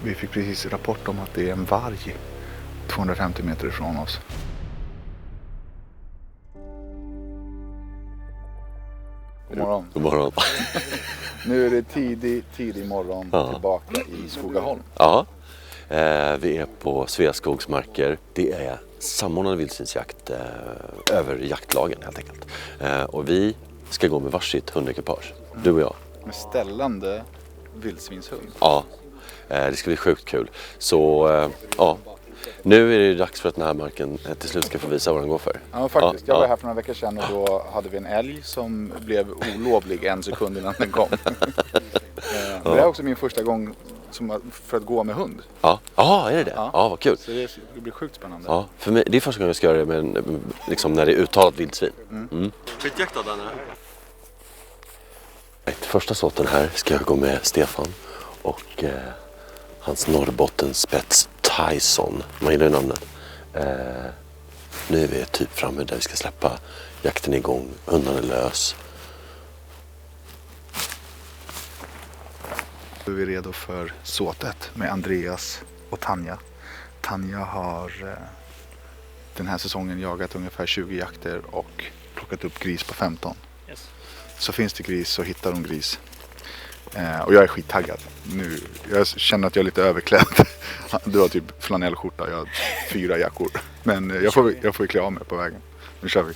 Vi fick precis rapport om att det är en varg 250 meter ifrån oss. God morgon. God morgon. Nu är det tidig morgon tillbaka i Skogaholm. Ja, vi är på Sveaskogs marker. Det är samordnad vildsvinsjakt över jaktlagen helt enkelt. Och vi ska gå med varsitt hundekipage, du och jag. Med ställande vildsvinshund. Ja, det ska bli sjukt kul. Så ja, nu är det dags för att den här marken till slut ska få visa vad den går för. Ja, faktiskt. Jag var här för några veckor sedan och då hade vi en älg som blev olovlig en sekund innan den kom. Det är också min första gång för att gå med hund. Ja, är det det? Ja, vad kul. Så det blir sjukt spännande. Ja, för mig, det är första gången jag ska göra det med liksom när det är uttalat vildsvin. Skitjakt av den här. Första såten här ska jag gå med Stefan och hans Norrbottenspets Tyson. Man gillar ju namnet. Nu är vi typ framme där vi ska släppa jakten igång. Hundarna är lös. Nu är vi redo för såtet med Andreas och Tanja. Tanja har den här säsongen jagat ungefär 20 jakter och plockat upp gris på 15. Yes. Så finns det gris så hittar de gris. Och jag är skittaggad nu. Jag känner att jag är lite överklädd. Du har typ flanellskjorta, jag har 4 jackor. Men jag får klä av mig på vägen. Nu kör vi.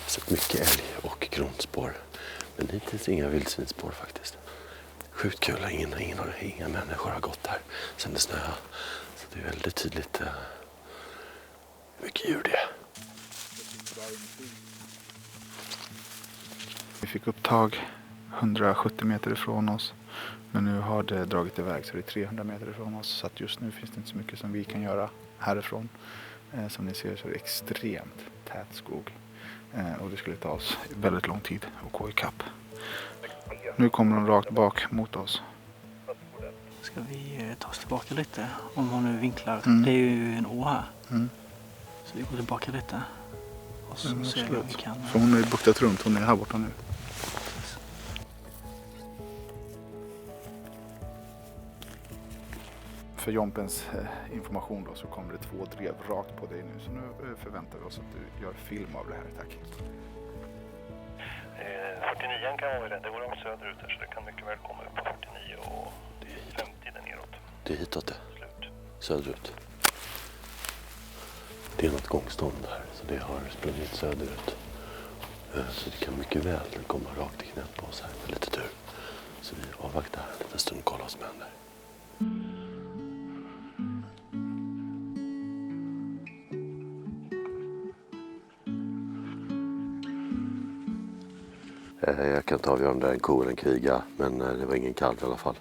Sett mycket älg och gronspår. Men hittills inga vildsvinsspår faktiskt. Sjukt kul, inga människor har gått här sen det snöade. Så det är väldigt tydligt hur mycket djur det är. Vi fick upptag 170 meter ifrån oss. Men nu har det dragit iväg så det är 300 meter ifrån oss. Så att just nu finns det inte så mycket som vi kan göra härifrån. Som ni ser så är det extremt tät skog. Och det skulle ta oss väldigt lång tid att gå i kapp. Nu kommer de rakt bak mot oss. Ska vi ta oss tillbaka lite om hon nu vinklar? Det är ju en å här. Så vi går tillbaka lite. Och så ser vi om vi kan. För hon är buktat runt, hon är här borta nu. För Jompens information då så kommer det 2 drev rakt på dig nu. Så nu förväntar vi oss att du gör film av det här, tack. 49 kan vara det. Det går långt söderut här så det kan mycket väl komma upp på 49 och 50 där neråt. Det är hitåt det. Slut. Söderut. Det är något gångstånd här så det har sprungit söderut. Så det kan mycket väl komma rakt i knät på oss här med lite tur. Så vi avvaktar här en liten stund och kollar vad som händer. Jag kan inte avgöra om det är en ko eller en kviga, men det var ingen kalv i alla fall.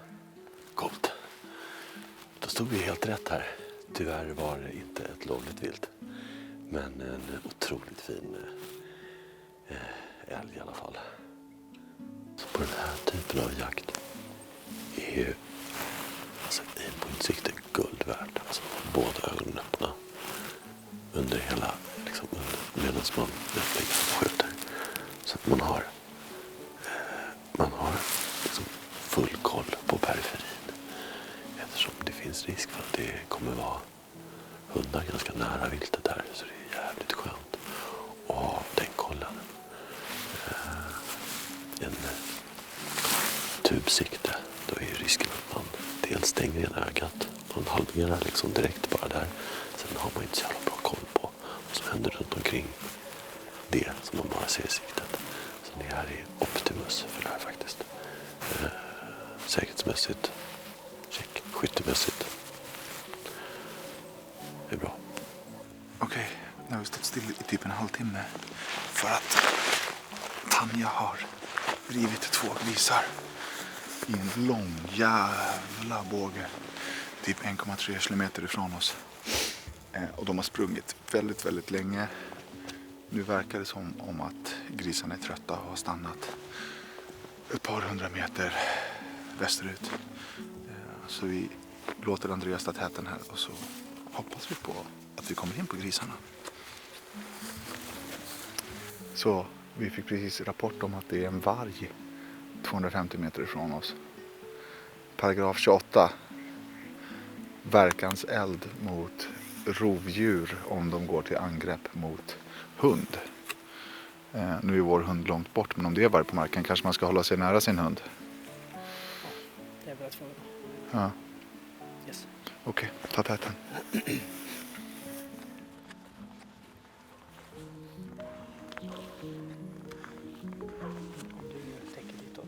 Coolt. Då stod vi helt rätt här. Tyvärr var det inte ett lovligt vilt. Men en otroligt fin älg i alla fall. Så på den här typen av jakt är ju alltså, på guld värd. Alltså båda ögonen öppna. Under hela, liksom, medan man skjuter. Så att man har liksom full koll på periferin. Eftersom det finns risk för att det kommer vara hundar ganska nära viltet här. Så det är jävligt skönt att ha den kollen. En tubsikte, då är risken att man dels stänger ena ögat. Man halverar liksom direkt bara där. Sen har man inte så jävla bra koll på vad som händer runt omkring det som man bara ser i siktet. Så det här är Optimus för det här faktiskt. Säkerhetsmässigt, check, skyttemässigt. Det är bra. Okej, nu har vi stått still i typ en halvtimme. För att Tanja har rivit 2 grisar i en lång jävla båge. Typ 1,3 kilometer ifrån oss. Och de har sprungit väldigt, väldigt länge. Nu verkar det som om att grisarna är trötta och har stannat ett par 100 meter västerut. Så vi låter Andreas ta täten här och så hoppas vi på att vi kommer in på grisarna. Så vi fick precis rapport om att det är en varg 250 meter ifrån oss. Paragraf 28. Verkanseld mot rovdjur om de går till angrepp mot hund. Nu är vår hund långt bort, men om det är varg på marken kanske man ska hålla sig nära sin hund. Det är väl att fråga. Ja. Yes. Okej, ta täten. Om du täcker ditåt.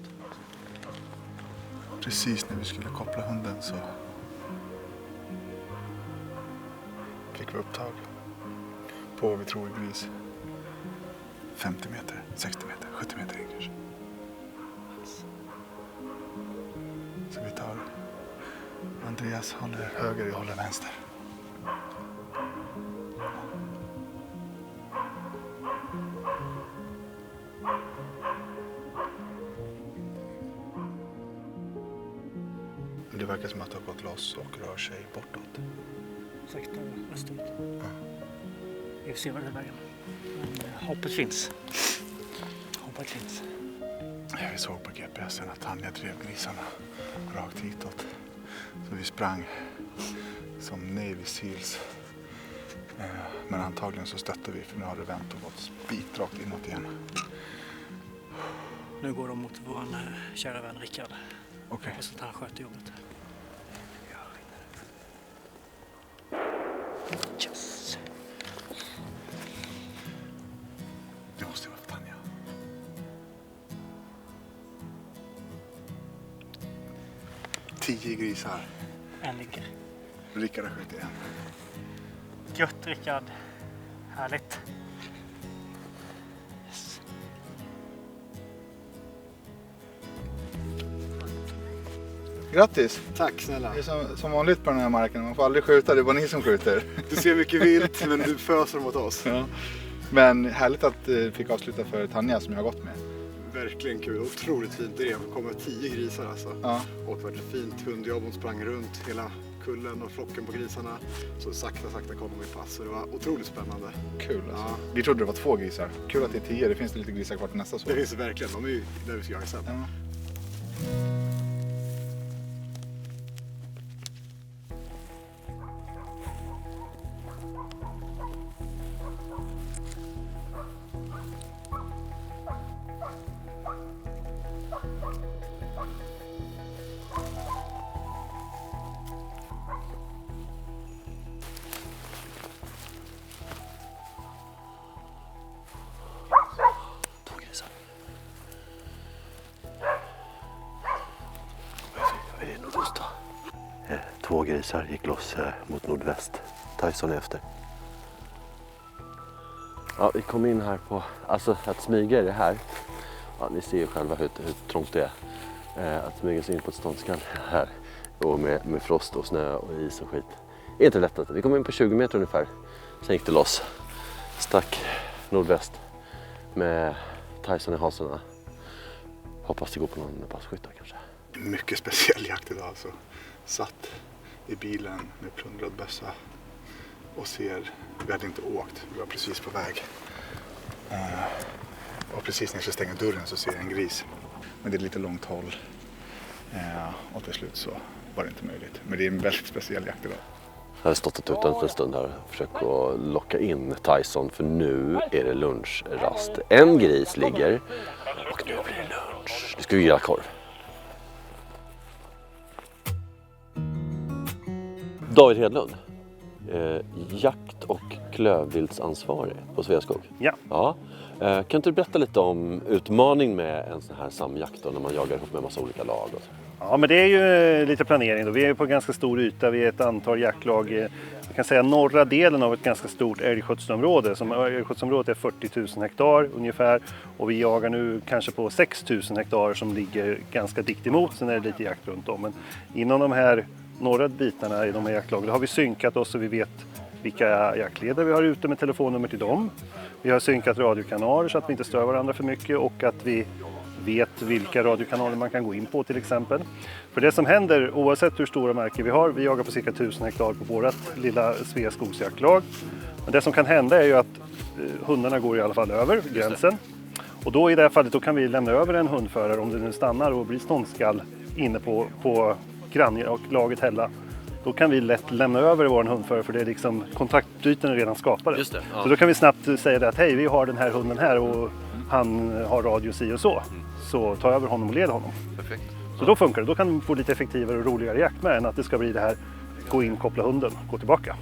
Precis när vi skulle koppla hunden så fick vi upptag på vad vi tror är gris. 50 meter, 60 meter, 70 meter in kanske. Så vi tar Andreas håller höger, jag håller vänster. Det verkar som att det har gått loss och rör sig bortåt. Sakta österut. Vi får se vad det är vägen. Men hoppet finns. Hoppet finns. Vi såg på GPSen att Tanja drev grisarna rakt hitåt. Så vi sprang som Navy Seals. Men antagligen så stötte vi, för nu har det vänt och gått spitrakt inåt igen. Nu går de mot vår kära vän Rickard. Okej. Och så att han sköter jobbet. Yes. Det måste vara för Tanja. 10 grisar. En ligger. Rickard har skjutit en. Gött Rickard. Härligt. Yes. Grattis! Tack snälla. Det är som vanligt på den här marken. Man får aldrig skjuta, det är bara ni som skjuter. Du ser mycket vilt men du föser mot oss. Ja. Men härligt att fick avsluta för Tanja som jag har gått med. Verkligen kul. Otroligt fint drev. Det kommer 10 grisar alltså. Ja. Och det var ett fint hundjobb. Hon sprang runt hela kullen och flocken på grisarna. Så sakta kom de i pass. Så det var otroligt spännande. Kul alltså. Ja. Vi trodde det var 2 grisar. Kul att det är 10. Det finns lite grisar kvar till nästa så. Det finns det verkligen. De är ju där vi ska jaga sen. Ja. Vad är det nordost då? 2 grisar gick loss mot nordväst. Tyson är efter. Ja, vi kom in här på, alltså att smyga är det här. Ja, ni ser ju själva hur trångt det är. Att smyga sig in på ett ståndskall här. Och med frost och snö och is och skit. Det är inte lätt att vi kom in på 20 meter ungefär. Sen gick det loss. Stack nordväst med Tyson i hasorna. Hoppas det går på någon passkyttar kanske. Mycket speciell jakt idag alltså. Satt i bilen med plundrad bössa och ser, vi hade inte åkt, vi var precis på väg. Och precis när jag ska stänga dörren så ser jag en gris. Men det är lite långt håll. Och till slut så var det inte möjligt. Men det är en väldigt speciell jakt idag. Jag har stått utanför en stund här och försökt att locka in Tyson för nu är det lunchrast. En gris ligger och nu blir det lunch. Nu ska vi göra korv. David Hedlund, jakt- och klövviltsansvarig på Sveaskog. Ja. Kan inte du berätta lite om utmaning med en sån här samjakt då, när man jagar ihop med en massa olika lag? Och så? Ja, men det är ju lite planering då. Vi är på ganska stor yta, vi är ett antal jaktlag. Jag kan säga norra delen av ett ganska stort älgskötselområde. Älgskötselområdet är 40 000 hektar ungefär. Och vi jagar nu kanske på 6 000 hektar som ligger ganska dikt emot. Sen är det lite jakt runt om. Men inom de här norra bitarna i de här jaktlagen, då har vi synkat oss så vi vet vilka jaktledare vi har ute med telefonnummer till dem. Vi har synkat radiokanaler så att vi inte stör varandra för mycket och att vi vet vilka radiokanaler man kan gå in på till exempel. För det som händer, oavsett hur stora marker vi har, vi jagar på cirka 1000 hektar på vårt lilla Sveaskogs jaktlag. Men det som kan hända är ju att hundarna går i alla fall över gränsen. Och då i det här fallet då kan vi lämna över en hundförare om det nu stannar och blir ståndskall inne på grannlaget Hälla. Då kan vi lätt lämna över vår hundförare för det är liksom kontaktytan är redan skapade. Just det, ja. Så då kan vi snabbt säga det att hej, vi har den här hunden här och han har radio si och så. Så ta över honom och led honom. Perfekt. Så då funkar det. Då kan vi få lite effektivare och roligare jakt med än att det ska bli det här gå in, koppla hunden, gå tillbaka.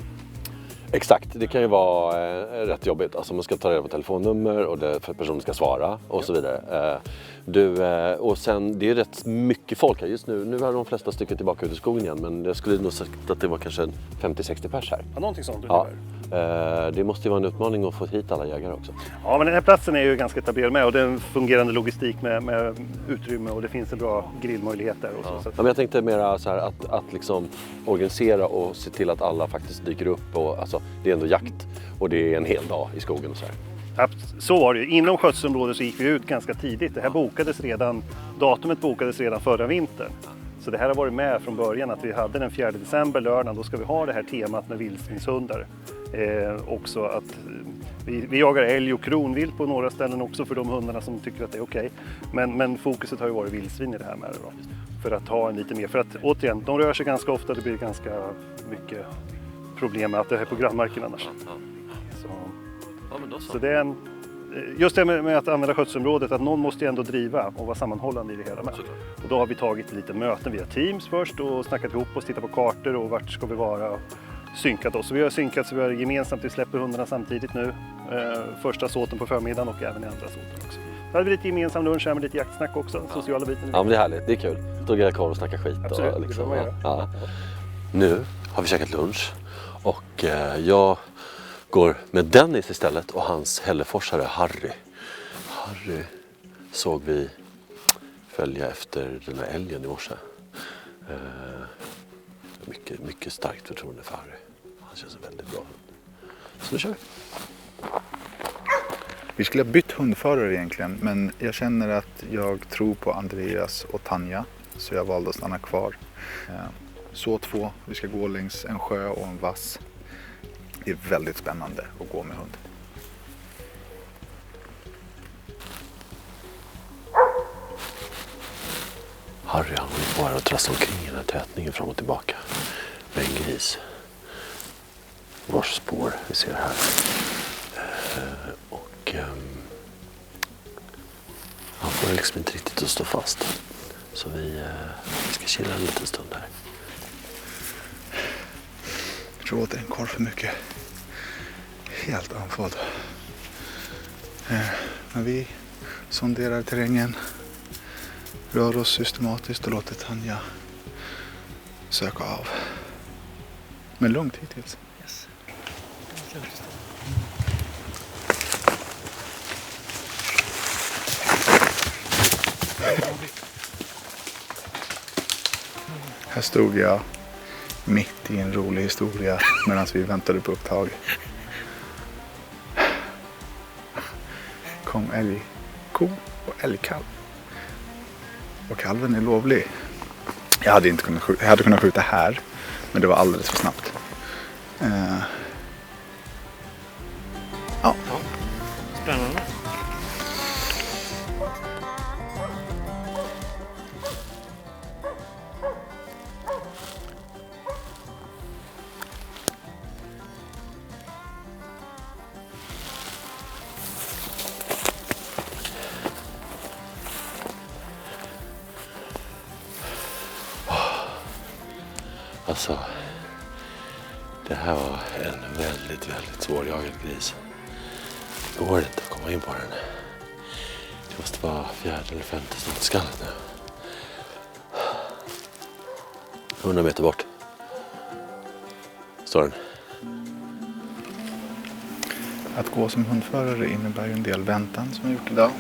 Exakt, det kan ju vara rätt jobbigt. Alltså man ska ta reda på telefonnummer och det för att personen ska svara och så vidare. Och sen det är rätt mycket folk här just nu. Nu är de flesta stycken tillbaka ut i skogen igen, men jag skulle nog sagt att det var kanske 50-60 pers här. Ja, någonting sånt Ja. ungefär. Det måste ju vara en utmaning att få hit alla jägare också. Ja, men den här platsen är ju ganska etablerad med och det är en fungerande logistik med utrymme och det finns en bra grillmöjlighet där. Och så. Så Ja, men jag tänkte mera så här att liksom organisera och se till att alla faktiskt dyker upp. Och, alltså, det är ändå jakt och det är en hel dag i skogen och så här. Ja, så var det ju. Inom skötselområdet så gick vi ut ganska tidigt. Det här datumet bokades redan förra vintern. Så det här har varit med från början att vi hade den 4 december, lördagen, då ska vi ha det här temat med vildsvinshundar. Också att vi jagar älg och kronvilt på några ställen också för de hundarna som tycker att det är okej. Men fokuset har ju varit vildsvin i det här med det då. För att ha en lite mer, för att återigen, de rör sig ganska ofta, det blir ganska mycket problem med att det här är på grannmarken annars. Så det är just det med att använda skötselområdet, att någon måste ju ändå driva och vara sammanhållande i det hela med. Och då har vi tagit lite möten via Teams först och snackat ihop oss, tittat på kartor och vart ska vi vara och synkat oss. Så vi har synkat så vi har gemensamt, vi släpper hundarna samtidigt nu. Första såten på förmiddagen och även i andra såten också. Så hade vi lite gemensam lunch här med lite jaktsnack också, sociala biten. Ja, men det är härligt, det är kul. Då går jag kvar och snackar skit. Absolut, och liksom, det får man ja. Nu har vi käkat lunch och jag går med Dennis istället och hans hälleforsare Harry. Harry såg vi följa efter den här älgen i morse. Mycket starkt förtroende för Harry. Han känns väldigt bra. Så nu kör vi. Vi skulle ha bytt hundförare egentligen, men jag känner att jag tror på Andreas och Tanja, så jag valde att stanna kvar. Så 2, vi ska gå längs en sjö och en vass. Det är väldigt spännande att gå med hund. Harry han går bara och trassar omkring i den här tätningen fram och tillbaka med en gris. Vars spår vi ser här. Han får liksom inte riktigt att stå fast. Så vi ska chilla en liten stund här. Jag tror att det är en korv för mycket. Helt andfådd. Men vi sonderar terrängen. Rör oss systematiskt och låter Tanja söka av. Men långt hittills. Yes. Här stod jag mitt i en rolig historia medan vi väntade på upptag. Kom älgko och älgkalv. Och kalven är lovlig. Jag hade kunnat skjuta här, men det var alldeles för snabbt. Ja. Spännande. Alltså, det här var en väldigt svårjagad gris. Det går inte att komma in på den. Det måste vara 4:e eller 5:e ståndskallet nu. 100 meter bort. Står den. Att gå som hundförare innebär ju en del väntan som vi gjort idag.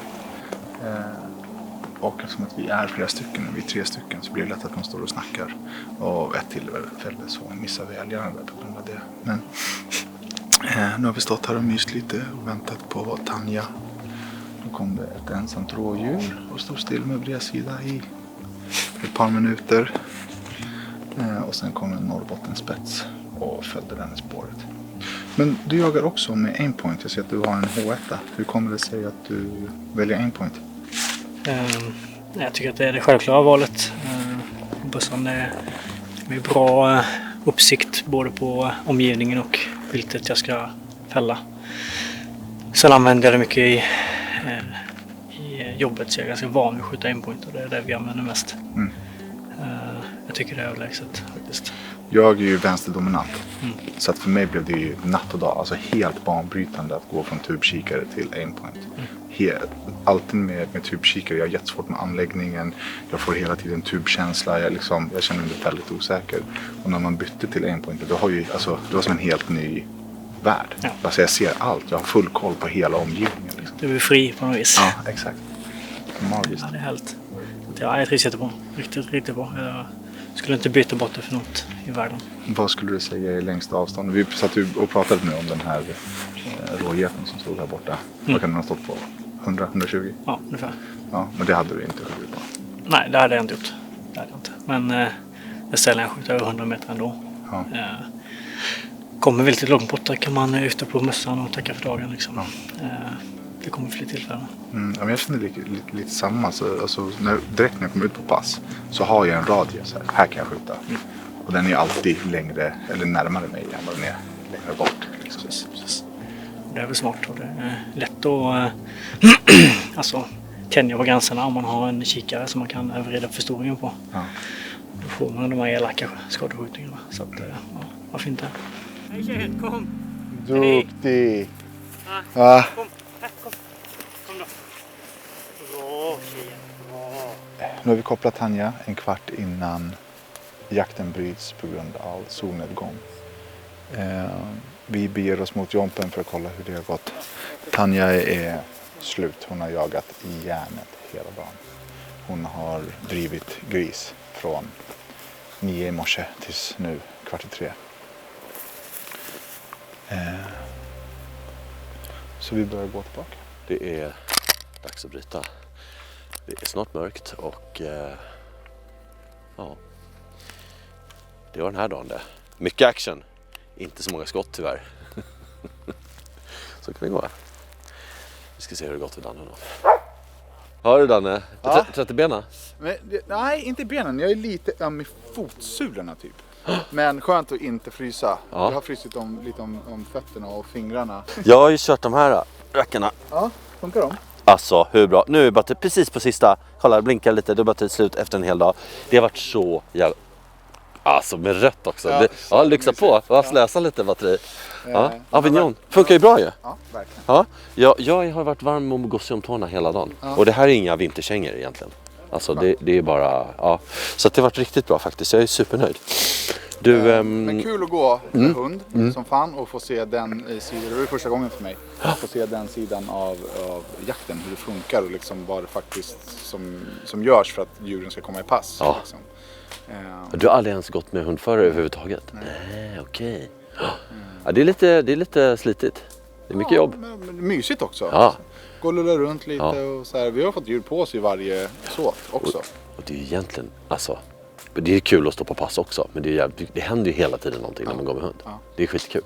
Och eftersom att vi är flera stycken, vi är 3 stycken, så blir det lätt att man står och snackar. Och ett tillfälle så missar vi älgarna på grund av det. Men nu har vi stått här och myst lite och väntat på Tanja. Då kom det ett ensamt rådjur och stod still med bredsida i ett par minuter. Och sen kom en Norrbottenspets och följde den i spåret. Men du jagar också med aimpoint. Jag ser att du har en H1. Hur kommer det sig att du väljer aimpoint? Jag tycker att det är det självklara valet. Bössan är med bra uppsikt både på omgivningen och viltet jag ska fälla. Sen använder jag det mycket i jobbet, så jag är ganska van vid att skjuta aimpoint och det är det vi använder mest. Jag tycker det är överlägset faktiskt. Jag är ju vänsterdominant. Så att för mig blev det ju natt och dag. Alltså helt banbrytande att gå från tubkikare till aimpoint. Alltid med tubkikare. Jag har jättesvårt med anläggningen. Jag får hela tiden tubkänsla. Jag känner mig väldigt osäker. Och när man bytte till aimpoint, då har ju, alltså, det var som en helt ny värld. Ja. Alltså jag ser allt. Jag har full koll på hela omgivningen. Liksom. Du är fri på något vis. Ja, exakt. Magiskt. Ja, det är helt. Jag trivs jättebra. Riktigt bra. Jag skulle inte byta bort det för något i världen. Vad skulle du säga är längsta avstånd? Vi satt ju och pratade nu om den här rågeten som stod här borta. Vad kan den ha stått på? 100-120? Ja, ungefär. Ja, men det hade du inte skjutit på? Nej, det hade jag inte gjort. Det hade jag inte. Men det sällan jag skjuter över 100 meter ändå. Ja. Kommer väldigt långt borta kan man lyfta på mössan och tacka för dagen. Liksom. Ja. Det kommer fler tillfällen. Ja, men jag känner lite samma. Alltså, direkt när jag kommer ut på pass så har jag en radie. Här kan jag skjuta. Och den är alltid längre eller närmare mig än vad den är längre bort. Liksom. Precis. Det är väl smart och det är lätt att alltså, tänja på gränserna om man har en kikare som man kan överreda förstoringen på. Ja. Då får man de här elaka skadeskjutningarna. Så att, ja, vad fint det är. Hej tjejen, kom! Duktig! Ja. Kom då. Bra tjejen, bra. Nu har vi kopplat Tanja en kvart innan jakten bryts på grund av solnedgång. Vi beger oss mot Jompen för att kolla hur det har gått. Tanja är slut. Hon har jagat i järnet hela dagen. Hon har drivit gris från 9 i morse tills nu 2:45. Så vi börjar gå tillbaka. Det är dags att bryta. Det är snart mörkt och ja, det var den här dagen det. Mycket action, inte så många skott tyvärr. Så kan vi gå. Vi ska se hur det gått för Danne då. Hör du Danne? Ja. 30 bena? Nej, inte benen. Jag är lite öm i fotsulorna typ. Men skönt att inte frysa. Ja. Jag har frysit lite om fötterna och fingrarna. Jag har ju kört de här rackarna. Ja, funkar de? Alltså hur bra. Nu är batteri precis på sista. Kolla, blinkar lite. Då är batteriet slut efter en hel dag. Det har varit så jävla... Alltså med rött också. Ja, lyxa på. Läsa lite batteri. Ja, Avignon. Funkar ju bra ju. Ja, verkligen. Ja, jag har varit varm och gossig om tårna hela dagen. Ja. Och det här är inga vinterkängor egentligen. Alltså det är bara... Ja. Så det har varit riktigt bra faktiskt. Jag är supernöjd. Men kul att gå med hund som fan och få se den sidan. Det är första gången för mig. Att få se den sidan av jakten. Hur det funkar och liksom vad det faktiskt som görs för att djuren ska komma i pass. Ja. Liksom. Du har aldrig ens gått med hundförare överhuvudtaget? Nej, okej. Ja, det är lite slitigt. Det är mycket jobb. Men mysigt också. Ja. Gå och lulla runt lite och så här. Vi har fått djur på oss i varje såt också. Och det är egentligen, alltså, det är kul att stå på pass också. Men det händer ju hela tiden någonting när man går med hund. Ja. Det är skitkul.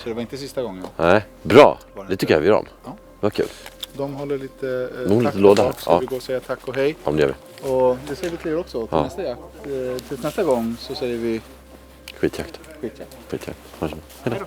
Så det var inte sista gången? Nej, bra. Det tycker jag vi gör om. Ja. Vad kul. De håller lite lite låda här. Så vi går och säger tack och hej. Ja, det gör vi. Och det säger vi till er också. Till nästa gång så säger vi skitjakt. Skitjakt. Hej då.